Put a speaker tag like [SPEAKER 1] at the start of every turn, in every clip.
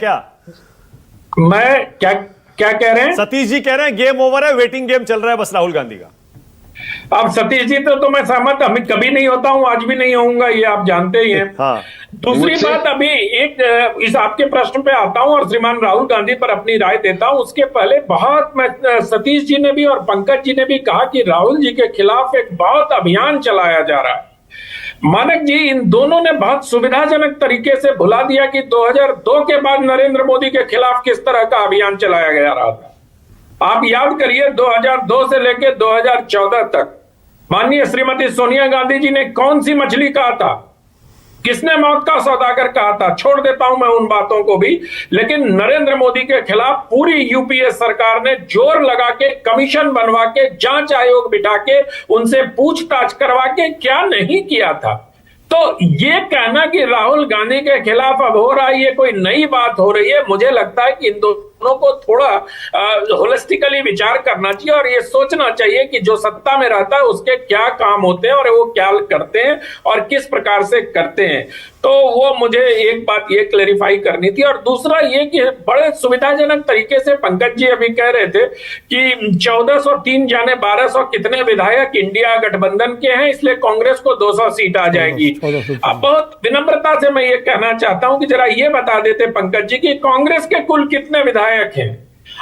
[SPEAKER 1] क्या
[SPEAKER 2] मैं क्या क्या कह रहे हैं?
[SPEAKER 1] सतीश जी कह रहे हैं गेम ओवर है, वेटिंग गेम चल रहा है बस राहुल गांधी का।
[SPEAKER 2] अब सतीश जी तो मैं सहमत हमें कभी नहीं होता हूं, आज भी नहीं होऊंगा, ये आप जानते ही हैं।
[SPEAKER 1] हाँ,
[SPEAKER 2] दूसरी बात, अभी एक इस आपके प्रश्न पे आता हूं और श्रीमान राहुल गांधी पर अपनी राय देता हूं। उसके पहले बहुत मैं सतीश जी ने भी और पंकज जी ने भी कहा कि राहुल जी के खिलाफ एक बहुत अभियान चलाया जा रहा है। मानक जी इन दोनों ने बहुत सुविधाजनक तरीके से भुला दिया कि 2002 के बाद नरेंद्र मोदी के खिलाफ किस तरह का अभियान चलाया गया रहा था। आप याद करिए 2002 से लेकर 2014 तक माननीय श्रीमती सोनिया गांधी जी ने कौन सी मछली कहा था, किसने मौत का सौदागर कहा था, छोड़ देता हूं मैं उन बातों को भी। लेकिन नरेंद्र मोदी के खिलाफ पूरी यूपीए सरकार ने जोर लगा के कमीशन बनवा के जांच आयोग बिठा के उनसे पूछताछ करवा के क्या नहीं किया था। तो ये कहना कि राहुल गांधी के खिलाफ अब हो रहा है, ये कोई नई बात हो रही है। मुझे लगता है कि इन दोनों को थोड़ा होलिस्टिकली विचार करना चाहिए और ये सोचना चाहिए कि जो सत्ता में रहता है उसके क्या काम होते हैं और वो क्या करते हैं और किस प्रकार से करते हैं। तो वो मुझे एक बात ये क्लेरिफाई करनी थी। और दूसरा ये कि बड़े सुविधाजनक तरीके से पंकज जी अभी कह रहे थे कि 1403 जाने 1200 कितने विधायक इंडिया गठबंधन के हैं, इसलिए कांग्रेस को 200 सीट आ जाएगी। अब बहुत विनम्रता से मैं ये कहना चाहता हूं कि जरा ये बता देते पंकज जी कि कांग्रेस के कुल कितने विधायक हैं,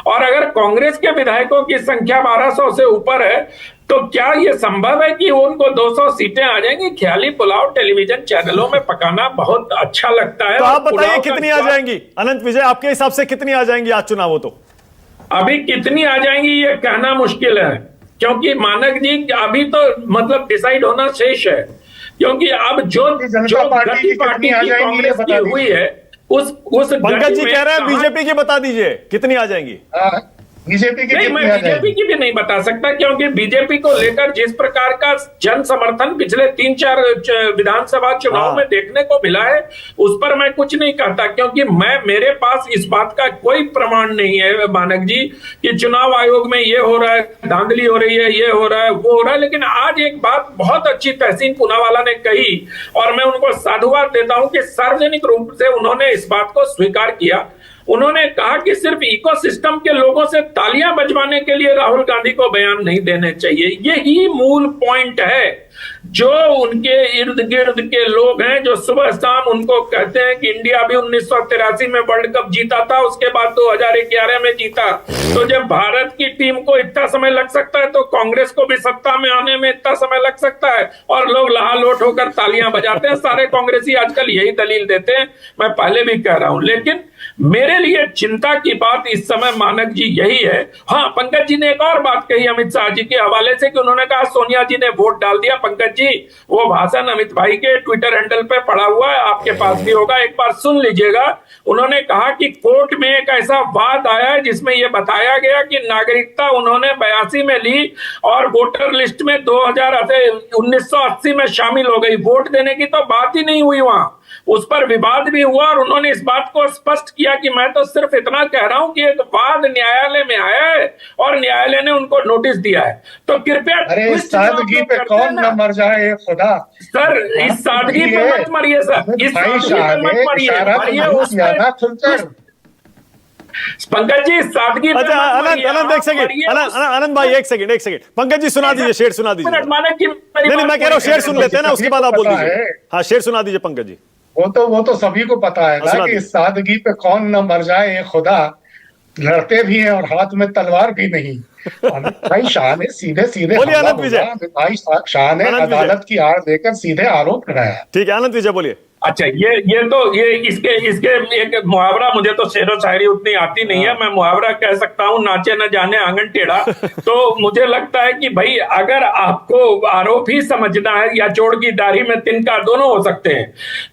[SPEAKER 2] और अगर कांग्रेस के विधायकों की संख्या 1200 से ऊपर है तो क्या यह संभव है कि उनको 200 सीटें आ जाएंगी? ख्याली पुलाव टेलीविजन चैनलों में पकाना बहुत अच्छा लगता है।
[SPEAKER 1] तो आप बताइए कितनी आ जाएंगी अनंत विजय, आपके हिसाब से कितनी आ जाएंगी आज चुनाव हो तो?
[SPEAKER 2] अभी कितनी आ जाएंगी ये कहना मुश्किल है, क्योंकि मानक जी अभी तो मतलब डिसाइड होना शेष है। क्योंकि अब जो गति पार्टी की कांग्रेस की हुई है उस
[SPEAKER 1] पंकज जी कह रहे हैं बीजेपी की बता दीजिए कितनी आ जाएंगी।
[SPEAKER 2] बीजेपी की नहीं, मैं बीजेपी की भी नहीं बता सकता, क्योंकि बीजेपी को लेकर जिस प्रकार का जन समर्थन पिछले 3-4 विधानसभा चुनाव में देखने को मिला है उस पर मैं कुछ नहीं कहता, क्योंकि मेरे पास इस बात का कोई प्रमाण नहीं है मानक जी कि चुनाव आयोग में ये हो रहा है, धांधली हो रही है, ये हो रहा है, वो हो रहा है। लेकिन आज एक बात बहुत अच्छी तहसीन पूनावाला ने कही और मैं उनको साधुवाद देता हूं कि सार्वजनिक रूप से उन्होंने इस बात को स्वीकार किया। उन्होंने कहा कि सिर्फ इकोसिस्टम के लोगों से तालियां बजवाने के लिए राहुल गांधी को बयान नहीं देने चाहिए। यही मूल पॉइंट है। जो उनके इर्द गिर्द के लोग हैं जो सुबह शाम उनको कहते हैं कि इंडिया भी 1983 में वर्ल्ड कप जीता था, उसके बाद 2011 में जीता, तो जब भारत की टीम को इतना समय लग सकता है तो कांग्रेस को भी सत्ता में आने में इतना समय लग सकता है, और लोग लहालोट होकर तालियां बजाते हैं। सारे कांग्रेसी आजकल यही दलील देते हैं, मैं पहले भी कह रहा हूं। लेकिन मेरे लिए चिंता की बात इस समय मानक जी यही है। हाँ, पंकज जी ने एक और बात कही अमित शाह जी के हवाले से कि उन्होंने कहा सोनिया जी ने वोट डाल दिया। पंकज जी वो भाषण अमित भाई के ट्विटर हैंडल पे पड़ा हुआ है, आपके पास भी होगा, एक बार सुन लीजिएगा। उन्होंने कहा कि कोर्ट में एक ऐसा वाद आया है जिसमें यह बताया गया कि नागरिकता उन्होंने 82 में ली और वोटर लिस्ट में 1980 में शामिल हो गई। वोट देने की तो बात ही नहीं हुई वहां, उस पर विवाद भी हुआ और उन्होंने इस बात को स्पष्ट किया कि मैं तो सिर्फ इतना कह रहा हूं कि एक वाद न्यायालय में आया है और न्यायालय ने उनको नोटिस दिया है। तो कृपया
[SPEAKER 3] इस सादगी पे कौन न मर जाए खुदा।
[SPEAKER 2] सर इस सादगी पे मत मरिए सर, इस सादगी पे मत मरिए। पंकज जी सादगी पे
[SPEAKER 1] आनंद एक सेकंड, आनंद भाई एक सेकंड पंकज जी सुना दीजिए, शेर सुना दीजिए। नहीं मैं कह रहा हूँ शेर सुन लेते हैं ना, उसके बाद आप बोल दीजिए। हाँ शेर सुना दीजिए पंकज जी।
[SPEAKER 3] वो तो सभी को पता है ना कि इस सादगी पे कौन न मर जाए खुदा, लड़ते भी हैं और हाथ में तलवार भी नहीं। भाई शाह ने सीधे भाई शाह ने अदालत की आड़ देकर सीधे आरोप लगाया।
[SPEAKER 1] ठीक है आनंद विजय बोलिए।
[SPEAKER 2] अच्छा ये इसके एक मुहावरा, मुझे तो शेरो शायरी उतनी आती नहीं है, मैं मुहावरा कह सकता हूँ नाचे न जाने आंगन टेढ़ा। तो मुझे लगता है कि भाई अगर आपको आरोप ही समझना है या चोर की दाढ़ी में तिनका दोनों हो सकते हैं,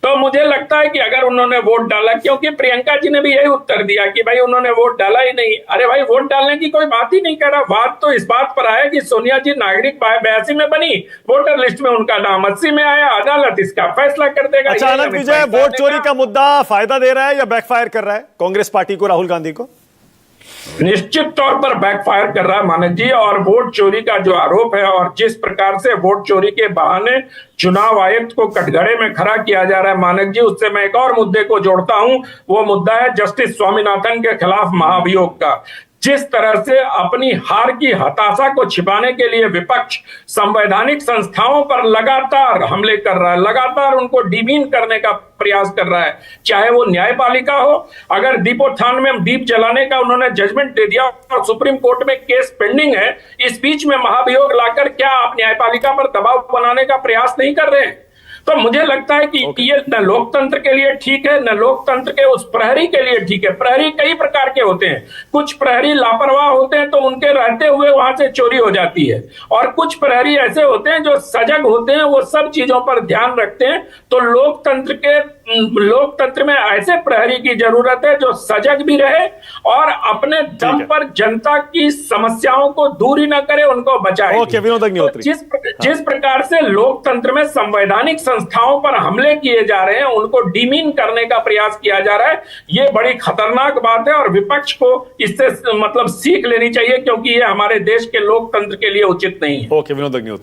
[SPEAKER 2] तो मुझे लगता है कि अगर उन्होंने वोट डाला, क्योंकि प्रियंका जी ने भी यही उत्तर दिया कि भाई उन्होंने वोट डाला ही नहीं। अरे भाई वोट डालने की कोई बात ही नहीं कर रहा, बात तो इस बात पर आया कि सोनिया जी नागरिक 82 में बनी, वोटर लिस्ट में उनका नाम 80 में आया, अदालत इसका फैसला कर देगा।
[SPEAKER 1] आनंद विजय, वोट चोरी का मुद्दा फायदा दे रहा है या बैकफायर कर रहा है कांग्रेस पार्टी को, राहुल गांधी को?
[SPEAKER 2] निश्चित तौर पर बैकफायर कर रहा है मानक जी। और वोट चोरी का जो आरोप है और जिस प्रकार से वोट चोरी के बहाने चुनाव आयुक्त को कटघरे में खड़ा किया जा रहा है मानक जी, उससे मैं एक और मुद्दे को जोड़ता हूं। वो मुद्दा है जस्टिस स्वामीनाथन के खिलाफ महाभियोग का। जिस तरह से अपनी हार की हताशा को छिपाने के लिए विपक्ष संवैधानिक संस्थाओं पर लगातार हमले कर रहा है, लगातार उनको डिमीन करने का प्रयास कर रहा है, चाहे वो न्यायपालिका हो। अगर दीपोत्थान में दीप जलाने का उन्होंने जजमेंट दे दिया और सुप्रीम कोर्ट में केस पेंडिंग है, इस बीच में महाभियोग लाकर क्या आप न्यायपालिका पर दबाव बनाने का प्रयास नहीं कर रहे हैं? तो मुझे लगता है कि ये न लोकतंत्र के लिए ठीक है, न लोकतंत्र के उस प्रहरी के लिए ठीक है। प्रहरी कई प्रकार के होते हैं। कुछ प्रहरी लापरवाह होते हैं तो उनके रहते हुए वहां से चोरी हो जाती है, और कुछ प्रहरी ऐसे होते हैं जो सजग होते हैं, वो सब चीजों पर ध्यान रखते हैं। तो लोकतंत्र में ऐसे प्रहरी की जरूरत है जो सजग भी रहे और अपने दम पर जनता की समस्याओं को दूर ही न करे, उनको बचाए।
[SPEAKER 1] तो
[SPEAKER 2] जिस प्रकार से लोकतंत्र में संवैधानिक संस्थाओं पर हमले किए जा रहे हैं, उनको डिमीन करने का प्रयास किया जा रहा है, ये बड़ी खतरनाक बात है और विपक्ष को इससे मतलब सीख लेनी चाहिए, क्योंकि ये हमारे देश के लोकतंत्र के लिए उचित नहीं है।
[SPEAKER 1] ओके, विनोद अग्निहोत्री।